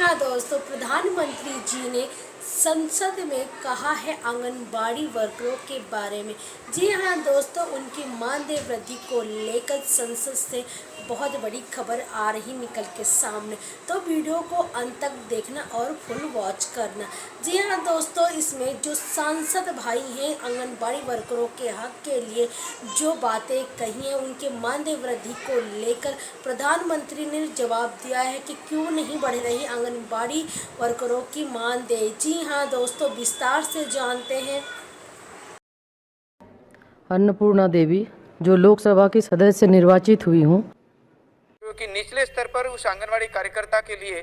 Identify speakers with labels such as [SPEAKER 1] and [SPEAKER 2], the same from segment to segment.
[SPEAKER 1] हाँ दोस्तों, प्रधानमंत्री जी ने संसद में कहा है आंगनबाड़ी वर्करों के बारे में। जी हाँ दोस्तों, उनकी मानदेय वृद्धि को लेकर संसद से बहुत बड़ी खबर आ रही निकल के सामने। तो वीडियो को अंत तक देखना और फुल वॉच करना। जी हाँ दोस्तों, इसमें जो सांसद भाई हैं आंगनबाड़ी वर्करों के हक के लिए जो बातें कही हैं, उनके मानदेय वृद्धि को लेकर प्रधानमंत्री ने जवाब दिया है कि क्यों नहीं बढ़ रही आंगनबाड़ी वर्करों की मानदेय। जी हाँ दोस्तों, विस्तार से जानते हैं।
[SPEAKER 2] अन्नपूर्णा देवी, जो लोकसभा की सदस्य निर्वाचित हुई हूँ,
[SPEAKER 3] क्योंकि निचले स्तर पर उस आंगनवाड़ी कार्यकर्ता के लिए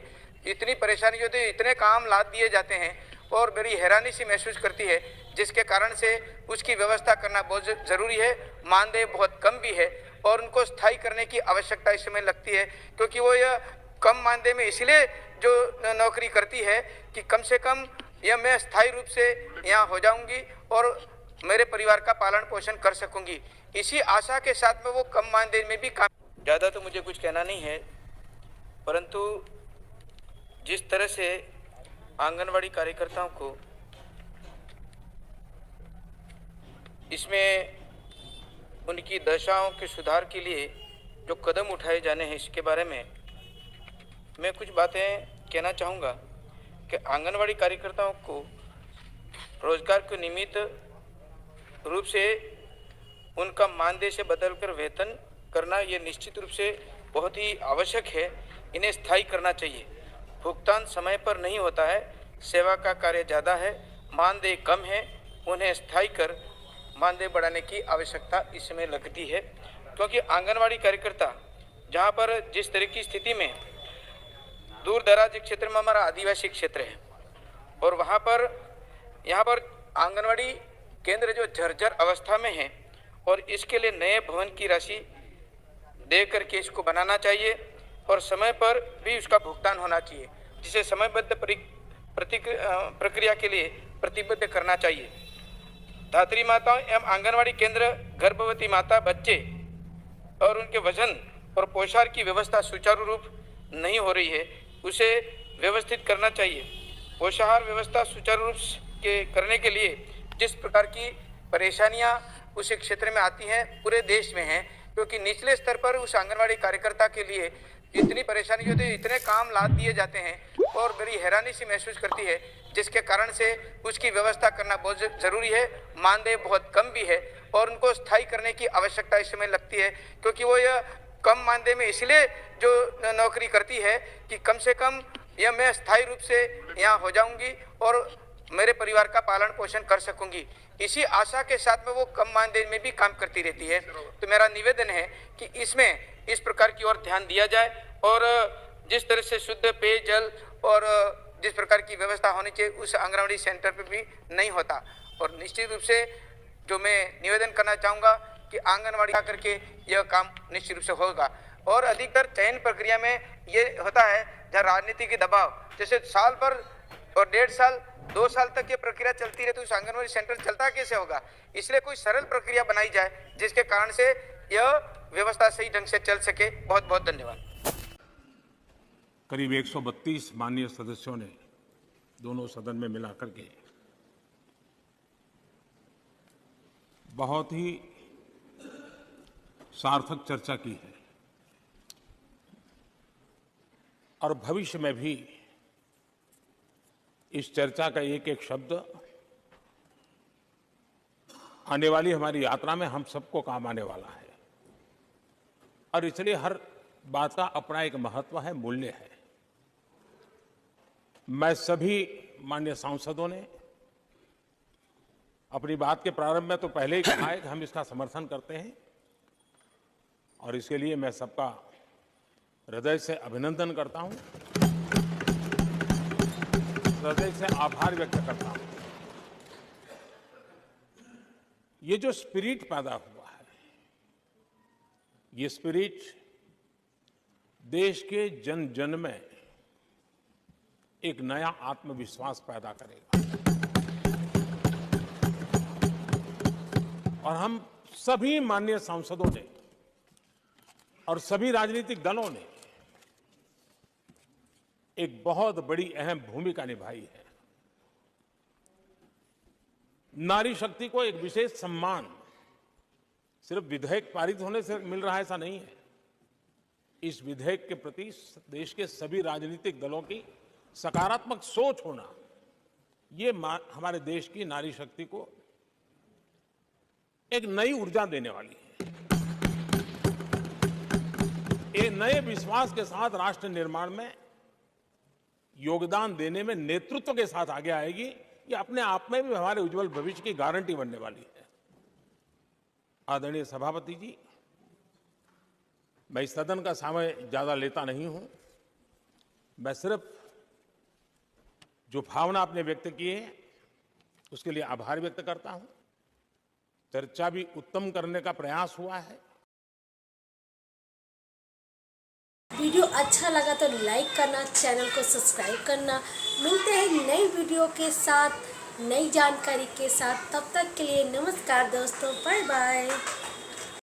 [SPEAKER 3] इतनी परेशानी होती है, इतने काम लाद दिए जाते हैं और बड़ी हैरानी सी महसूस करती है, जिसके कारण से उसकी व्यवस्था करना बहुत ज़रूरी है। मानदेय बहुत कम भी है और उनको स्थायी करने की आवश्यकता इस समय लगती है, क्योंकि वो यह कम मानदेय में इसलिए जो नौकरी करती है कि कम से कम यह मैं स्थायी रूप से यहाँ हो जाऊँगी और मेरे परिवार का पालन पोषण कर सकूँगी। इसी आशा के साथ में वो कम मानदेय में भी काम। ज़्यादा तो मुझे कुछ कहना नहीं है, परंतु जिस तरह से आंगनवाड़ी कार्यकर्ताओं को इसमें उनकी दशाओं के सुधार के लिए जो कदम उठाए जाने हैं, इसके बारे में मैं कुछ बातें कहना चाहूँगा कि आंगनवाड़ी कार्यकर्ताओं को रोजगार के निमित्त रूप से उनका मानदेय से बदलकर वेतन करना ये निश्चित रूप से बहुत ही आवश्यक है। इन्हें स्थायी करना चाहिए। भुगतान समय पर नहीं होता है, सेवा का कार्य ज़्यादा है, मानदेय कम है, उन्हें स्थायी कर मानदेय बढ़ाने की आवश्यकता इसमें लगती है। क्योंकि आंगनवाड़ी कार्यकर्ता जहाँ पर जिस तरह की स्थिति में दूर दराज क्षेत्र में हमारा आदिवासी क्षेत्र है और वहाँ पर यहाँ पर आंगनवाड़ी केंद्र जो जर्जर अवस्था में है और इसके लिए नए भवन की राशि दे करके इसको बनाना चाहिए और समय पर भी उसका भुगतान होना चाहिए, जिसे समयबद्ध प्रक्रिया के लिए प्रतिबद्ध करना चाहिए। धात्री माताओं एवं आंगनवाड़ी केंद्र गर्भवती माता, बच्चे और उनके वजन और पोषाहार की व्यवस्था सुचारू रूप नहीं हो रही है, उसे व्यवस्थित करना चाहिए। पोषाहार व्यवस्था सुचारू रूप के करने के लिए जिस प्रकार की परेशानियां उस क्षेत्र में आती हैं, पूरे देश में हैं, क्योंकि निचले स्तर पर उस आंगनवाड़ी कार्यकर्ता के लिए इतनी परेशानी होती है, इतने काम लाद दिए जाते हैं और बड़ी हैरानी सी महसूस करती है, जिसके कारण से उसकी व्यवस्था करना बहुत ज़रूरी है। मानदेय बहुत कम भी है और उनको स्थायी करने की आवश्यकता इस समय लगती है, क्योंकि वो यह कम मानदेय में इसलिए जो नौकरी करती है कि कम से कम यह मैं स्थायी रूप से यहाँ हो जाऊँगी और मेरे परिवार का पालन पोषण कर सकूँगी। इसी आशा के साथ में वो कम मानदेय में भी काम करती रहती है। तो मेरा निवेदन है कि इसमें इस प्रकार की ओर ध्यान दिया जाए और जिस तरह से शुद्ध पेयजल और जिस प्रकार की व्यवस्था होनी चाहिए उस आंगनवाड़ी सेंटर पर भी नहीं होता। और निश्चित रूप से जो मैं निवेदन करना चाहूँगा कि आंगनवाड़ी आकर के यह काम निश्चित रूप से होगा। और अधिकतर चयन प्रक्रिया में ये होता है जहाँ राजनीति के दबाव, जैसे साल भर और 1.5 साल 2 साल तक ये प्रक्रिया चलती रहे तो उस आंगनवाड़ी सेंटर चलता कैसे होगा। इसलिए कोई सरल प्रक्रिया बनाई जाए जिसके कारण से यह व्यवस्था सही ढंग से चल सके। बहुत बहुत धन्यवाद।
[SPEAKER 4] करीब 132 माननीय सदस्यों ने दोनों सदन में मिलाकर के बहुत ही सार्थक चर्चा की है और भविष्य में भी इस चर्चा का एक एक शब्द आने वाली हमारी यात्रा में हम सबको काम आने वाला है और इसलिए हर बात का अपना एक महत्व है, मूल्य है। मैं सभी माननीय सांसदों ने अपनी बात के प्रारंभ में तो पहले ही कहा है कि हम इसका समर्थन करते हैं और इसके लिए मैं सबका हृदय से अभिनंदन करता हूं, हृदय से आभार व्यक्त करता हूं। ये जो स्पिरिट पैदा हुआ है, ये स्पिरिट देश के जन जन में एक नया आत्मविश्वास पैदा करेगा और हम सभी माननीय सांसदों ने और सभी राजनीतिक दलों ने एक बहुत बड़ी अहम भूमिका निभाई है। नारी शक्ति को एक विशेष सम्मान सिर्फ विधेयक पारित होने से मिल रहा है ऐसा नहीं है। इस विधेयक के प्रति देश के सभी राजनीतिक दलों की सकारात्मक सोच होना, ये हमारे देश की नारी शक्ति को एक नई ऊर्जा देने वाली है। एक नए विश्वास के साथ राष्ट्र निर्माण में योगदान देने में नेतृत्व के साथ आगे आएगी। ये अपने आप में भी हमारे उज्जवल भविष्य की गारंटी बनने वाली है। आदरणीय सभापति जी, मैं इस सदन का समय ज्यादा लेता नहीं हूं। मैं सिर्फ जो भावना आपने व्यक्त की है उसके लिए आभार व्यक्त करता हूं। चर्चा भी उत्तम करने का प्रयास हुआ है।
[SPEAKER 1] वीडियो अच्छा लगा तो लाइक करना, चैनल को सब्सक्राइब करना। मिलते हैं नई वीडियो के साथ, नई जानकारी के साथ। तब तक के लिए नमस्कार दोस्तों, बाय बाय।